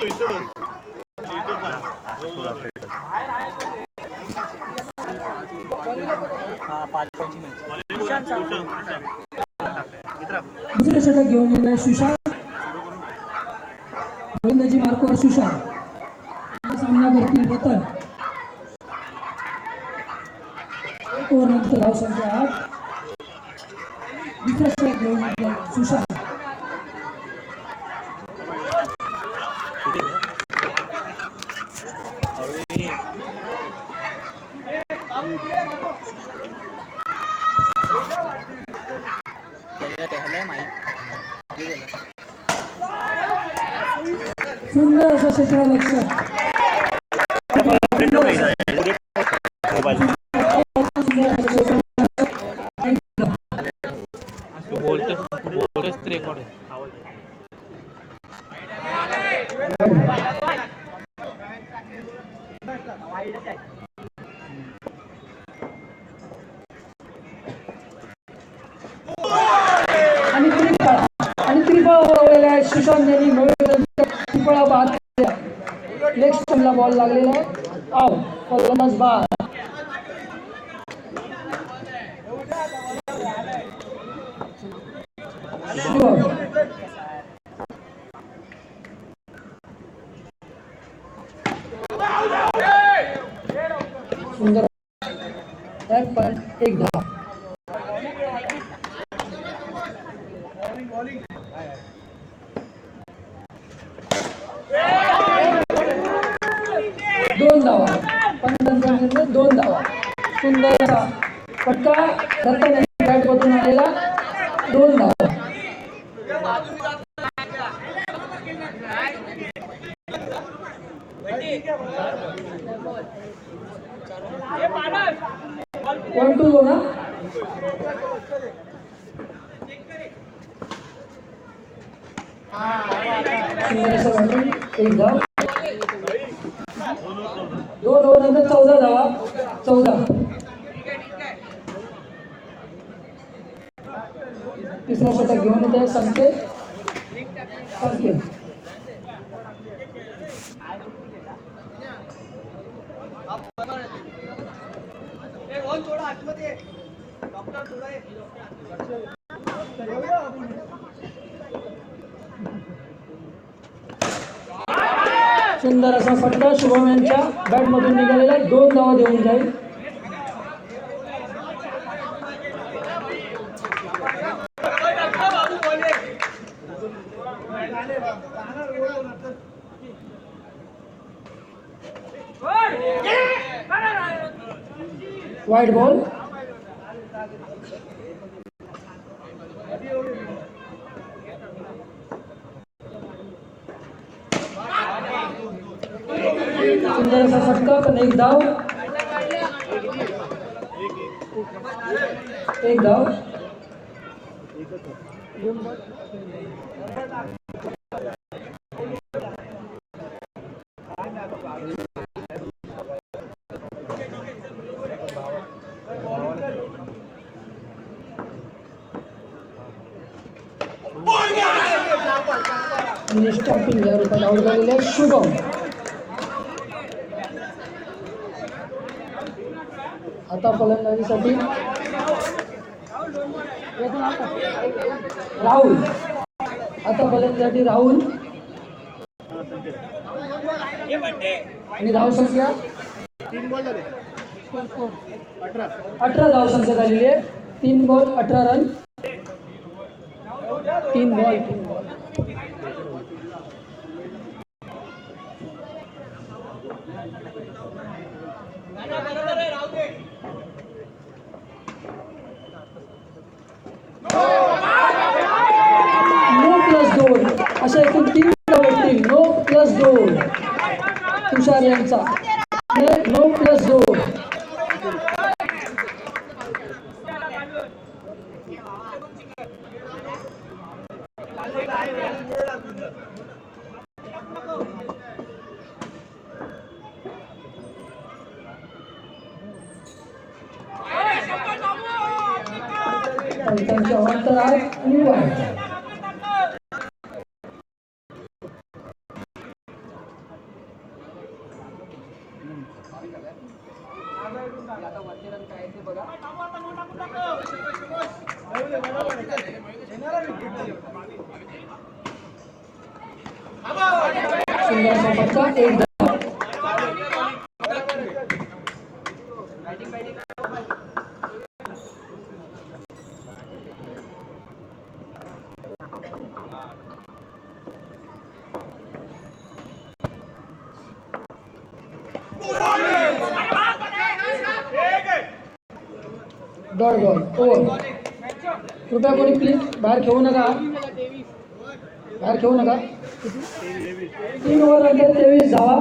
दुसरे षटक घेऊन गेले सुशांत गोलंदाजी मार्कवर सुशांत सामना करतील रतन एक ओव्हर नंतर धावसंख्या 8 दुसरा षटक घेऊन गेले सुशांत सुंदर असं क्षेत्ररक्षण आणि त्रिफळा उडवलेला आहे सुशांत यांनी त्रिफळा बाद लेग स्टंपला बॉल लागलेला आहे आउट फलंदाज बाद सुंदर पण एक धाव दोन धावा पंचांच्या दोन धावा सुंदर फटका रतन बॅट मधून आलेला दोन धावा वन टू ना एक धाव दोन ओव्हर नंतर 14 धावा 14 तिसरा षटक घेऊन येते संकेत सुंदर असा फटका शुभम यांच्या बॅट मधून निघालेला दोन धावा देऊन जाईल वाईड बॉल सुंदर असा फटका पण एक धाव स्टॉपिंग या रूपात आउट झालेले शुभम आता फलंदाजीसाठी राहुल आता फलंदाजी राहुल आणि धावसंख्या 18 धावसंख्या झालेली आहे 3 बॉल 18 रन 3 बॉल अशा एकूण 3 भेटतील नो प्लस 2 तुषार यांचा नो प्लस 2 त्यांच्या अंतर आहे सुंदर असा फटका, एक धाव. Dot ball over. कृपया कोणी प्लीज बाहेर खेळू नका, बाहेर खेळू नका. 3 ओव्हर नंतर 23 धावा,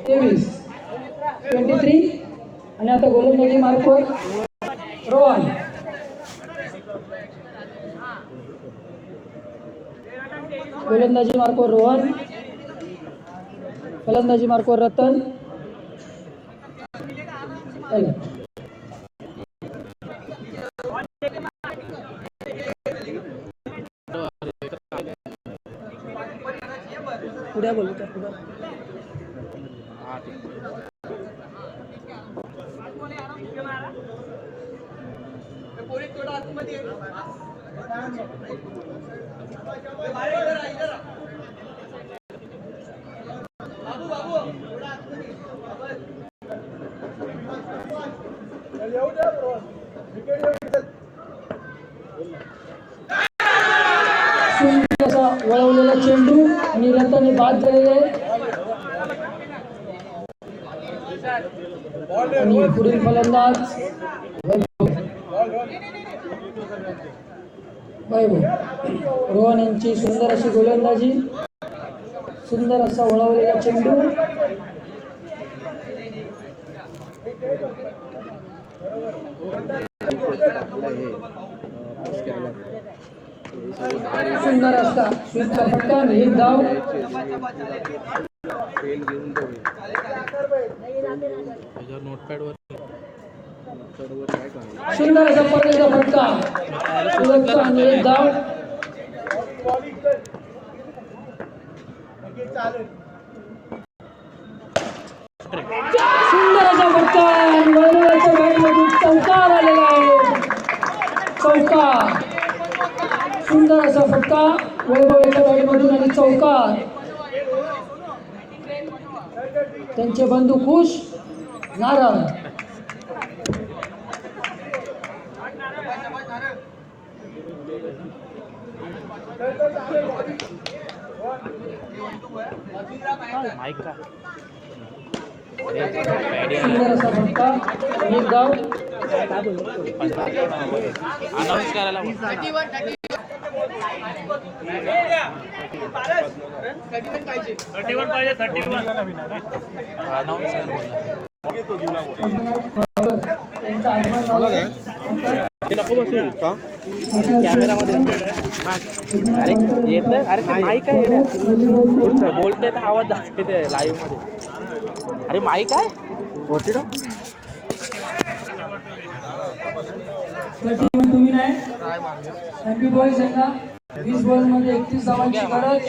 23 आणि आता गोलंदाजी मार्कवर रोहन. गोलंदाजी मार्कवर रोहन, फलंदाजी मार्कवर रतन. पुढे बोलू त्या पुढे. सुंदर असा वळवलेला चेंडू आणि रतन बाद झालेले आहे. आणि पुढील फलंदाज वैभव. रोहन यांची सुंदर अशी गोलंदाजी, सुंदर असा वळवलेला चेंडू. सुंदर असा स्वीपचा फटका, एक धाव. सुंदर असा पडलेला फटका आणि एक धाव. सुंदर असा फटका आणि वैभवाच्या बॅटमधून चौकार आलेला आहे. चौकार, सुंदर असा फटका वैभवाच्या बॅटमधून आणि चौकार. त्यांचे बंधू खुश, नाराज. सुंदर असा फटका, एक धाव. अनाउन्स करायला कॅमेरामध्ये अरे ते माईक आहे बोलते तर आवाज दाखवते लाईव्ह मध्ये. अरे माईक आहे तुम्ही नाही. एमपी बॉयज यांना 20 बॉल मध्ये 31 धावांची गरज.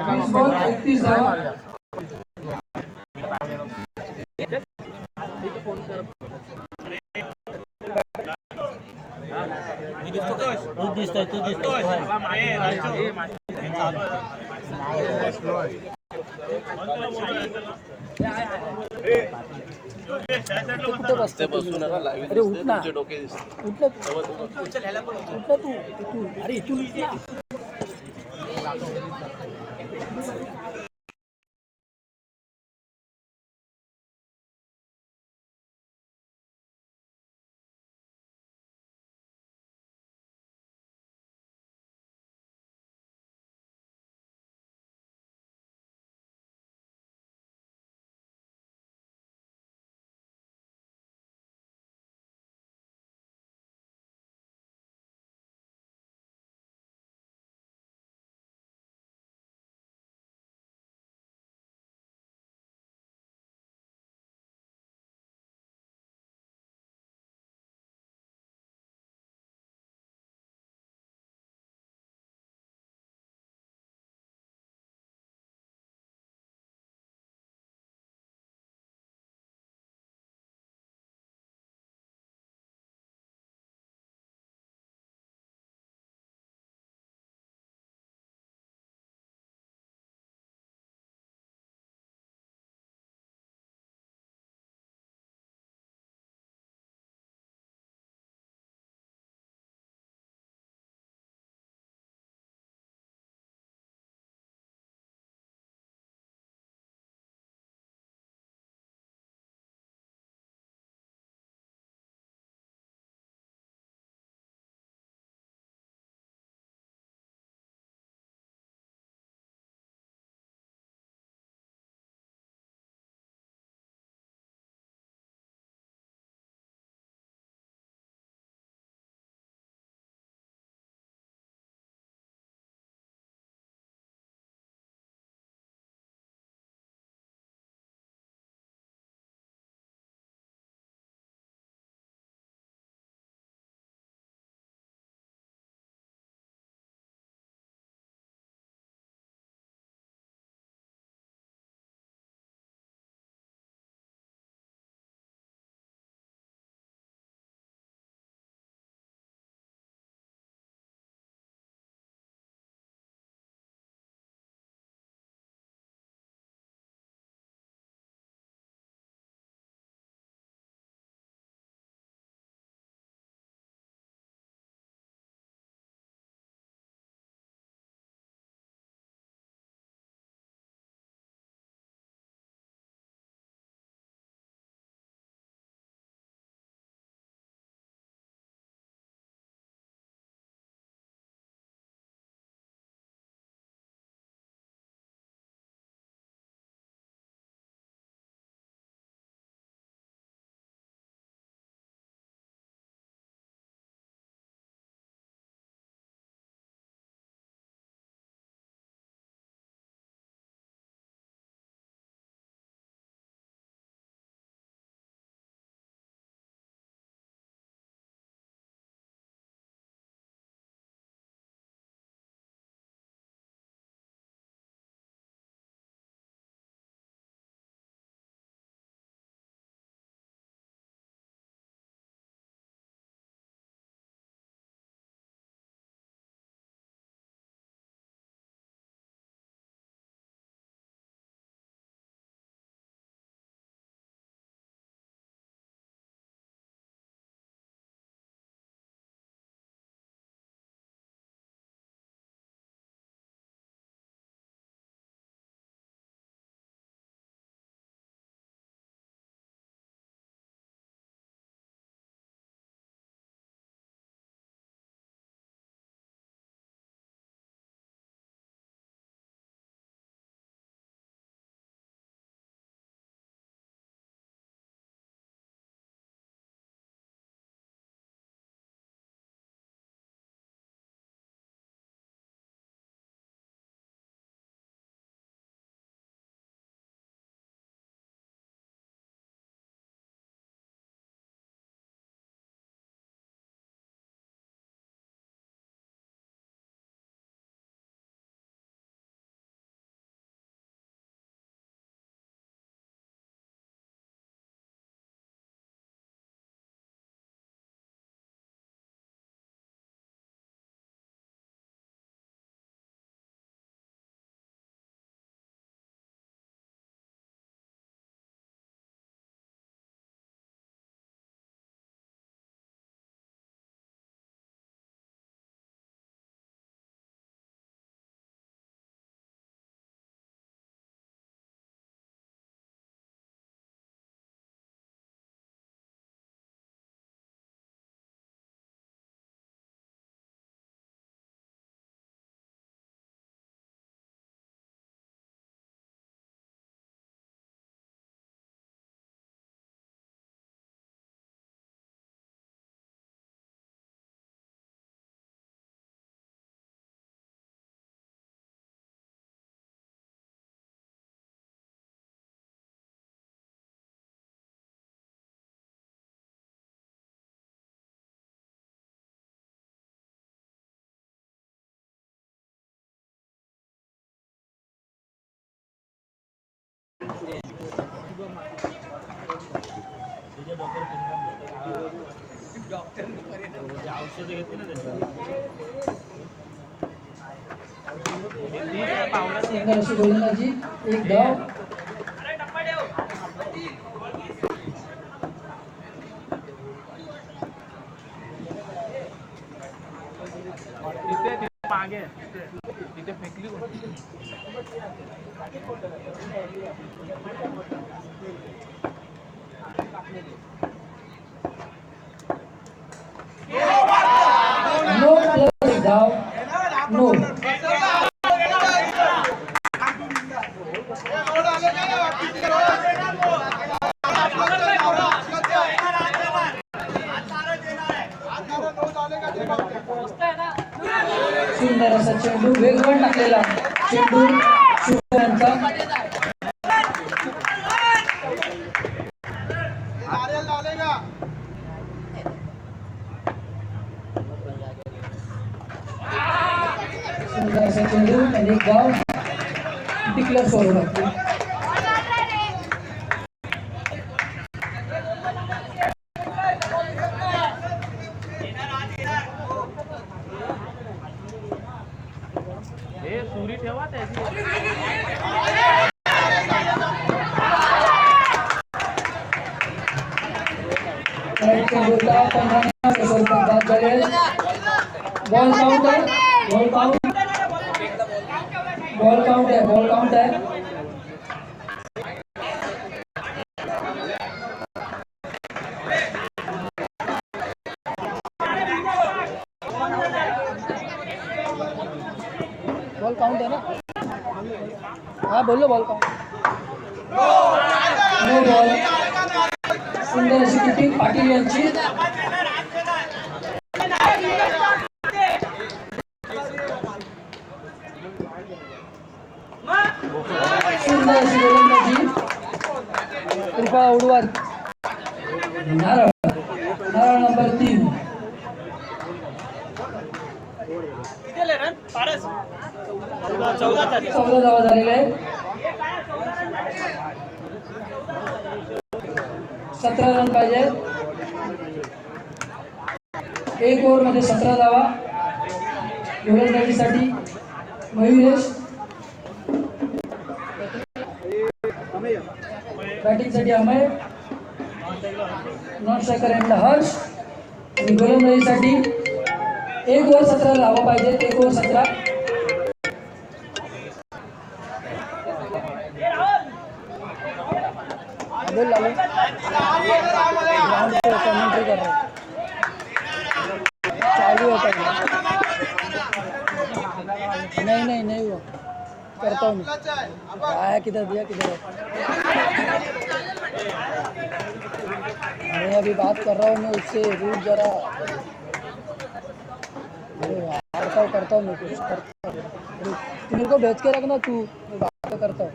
20 बॉल 31 धावा. तू दिसतोय कुठे बसते बसून. अरे उठ ना, उठलं तू. अरे इथून सुंदर अशी गोलंदाजी, एक धाव. मागे तिथे फेकली नो प्लस एक धाव. नो. सुंदर असा चेंडू, वेगवान टाकलेला चेंडू शुभ यांचा. सुंदर असा चेंडू आणि एक धाव. Declare forward. हे सुरी ठेवा त्याची. बॉल काउंट है, बॉल काउंट, बॉल काउंट है, बॉल काउंट है. बॉल काउंट है ना? हाँ बोलो बॉल काउंट. No ball. सुंदर अशी किपिंग पाटील यांची. सुंदर अशी गोलंदाजी, कृपा उडवार. नारळ, नारळ नंबर 3. 14 धावा झालेले आहेत. 17 रन पाहिजे. एक ओव्हर मध्ये 17 धावा. गोलंदाजीसाठी मयुरेश, बॅटिंगसाठी अमय, नॉन स्ट्रायकर एंडला हर्ष आणि गोलंदाजीसाठी एक ओव्हर 17 धावा पाहिजे. एक ओव्हर 17. बोल लालू. ग्राउंड पे कमेंट्री कर रहे हैं. चालू होता है. नहीं हुआ. करता हूँ मैं. आया किधर दिया किधर है. मैं अभी बात कर रहा हूँ मैं उससे. रूट जरा. करता हूँ मैं कुछ करता हूँ. मेरे को भेज के रखना तू. मैं बात करता हूँ.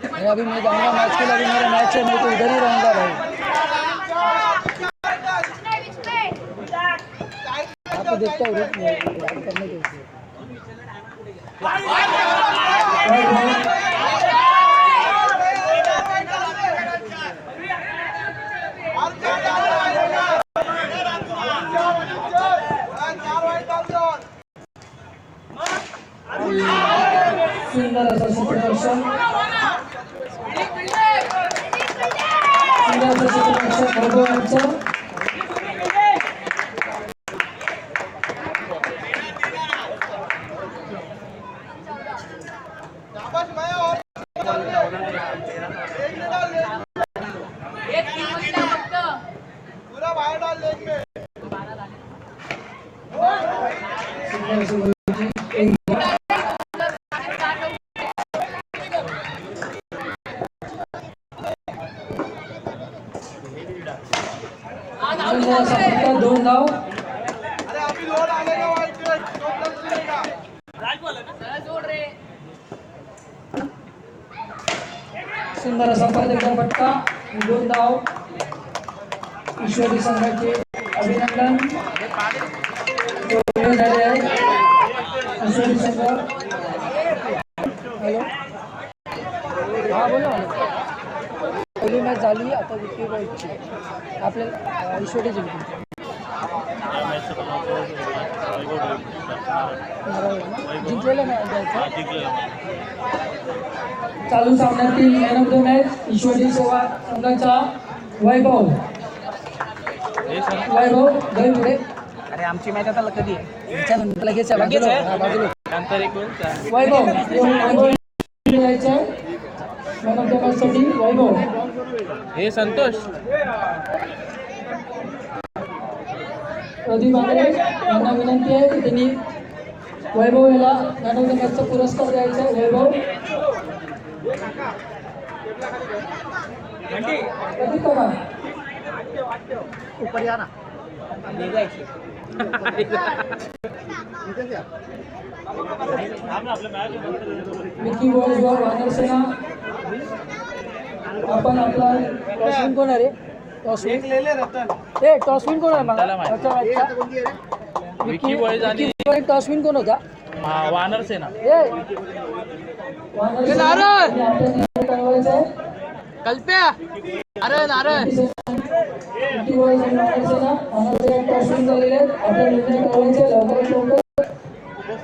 मैं अभी मैं जाऊँगा मैच के लिए. अभी मेरा मैच है. मैं तो इधर ही रहूँगा भाई. आपको देखता हूँ रूट में बात करने के लिए. सुंदर असा सूत्ररक्षण. सुंदर असं सूत्ररक्षण भगवानचं. फक्त 2 धाव. सुंदर असा परत एकदा फटका. 2 धाव. ईश्वरी संघाचे अभिनंदन झाले आहे. ईश्वरी संघ. हॅलो. हाँ बोलो. पहिली मॅच झाली आता विकी बॉयची आपल्याला ईश्वरी जिंकली जिंकलेलं नाही द्यायचं चालू सामन्यातील मॅन ऑफ द मॅच ईश्वरी सेवा संघाचा वैभव गई पुढे. अरे आमची मॅच आता कधी आहे लगेच बाजूला वैभव जायचं मॅन ऑफ द मॅच साठी वैभव. हे संतोष प्रदीप आंगरे यांना विनंती आहे की त्यांनी वैभव याला मॅन ऑफ द मॅचचा पुरस्कार द्यायचा आहे. वैभव प्रदीप काका ऊपर या ना विकी बॉयज व वानर सेना आपण आपला टॉसविन कोण आहे रे टॉसविन ए टॉसविन कोण आहे मला विकी बॉयज आणि टॉसविन कोण होता वानर सेना ए वानर हे सेना नारळ! आणि आपल्या निर्णय कळवायचा आहे. कल्प्या अरे नारळ विकी बॉयज आणि वानर सेना टॉसविन झालेले आहेत. आपल्या निर्णय कळवायचे आहे. लवकरात लवकर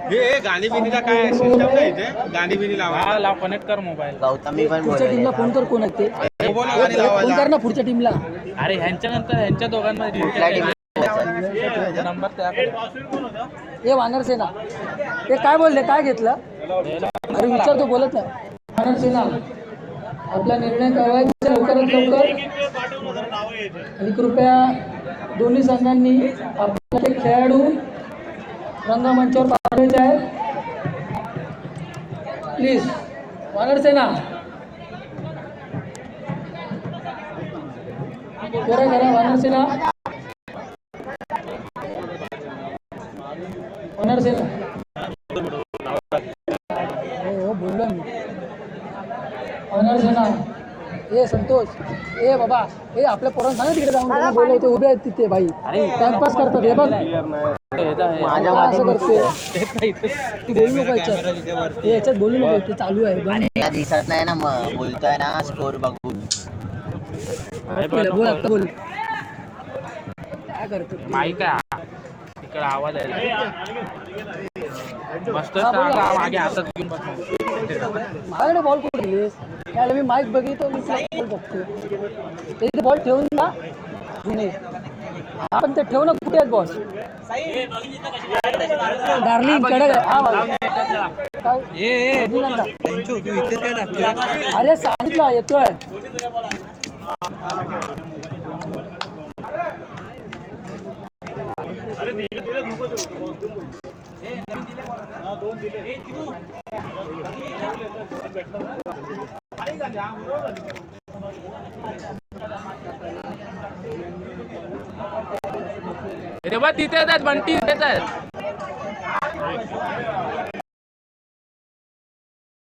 हे गाणी बिनीचा काय सिस्टम नाही इथे गाणी बिनी लावा हा लाव कनेक्ट कर मोबाईल. गौतमी पण पुढच्या टीमला फोन कर कोण आहे ते बोला गाणी फोन लावायला कर ना पुढच्या टीमला अरे ह्यांच्या नंतर ह्यांच्या दोघांमध्ये नंबर त्याकडे ए वानर सेना ते काय बोलले काय घेतलं अरे विचारतो बोलत नाही वानर सेना आपला निर्णय कळवायचा आहे लवकरात लवकर. आणि कृपया दोन्ही संघांनी आपले खेळाडू रंगमंचावर पाठवायचे आहेत. प्लीज वानर सेना करा वानर सेना वानर सेना हो बोललो मी वानर सेना ए संतोष ए बाबा ए आपल्या पोरांना सांगा तिकडे जाऊन त्यांना बोलवते उभे आहेत तिथे भाई टाइमपास करतात हे बघ माझ्या असं करते ती बोलू नको याच्यात हे याच्यात बोलू नको ते चालू आहे बंद. या दिसत नाही ना मग बोलतोय ना स्कोर बघून बोल आता बोल काय करतो माईक आहे तिकडे आवाज आहे मस्त हा, बोला. मागे हातात घेऊन बसतो. माझ्याकडे बॉल कुठे दिलीस त्याला मी माईक बघितलो मी बॉल बघतो ते बॉल ठेवून ना जुने आपण ते ठेवू ना कुठे आहेत बॉल डार्लिंग कडक आहे. हा बाबा. काय? अरे सांगितलं येतोय रे बा तिथे आहेत बंटी तिथेच आहेत.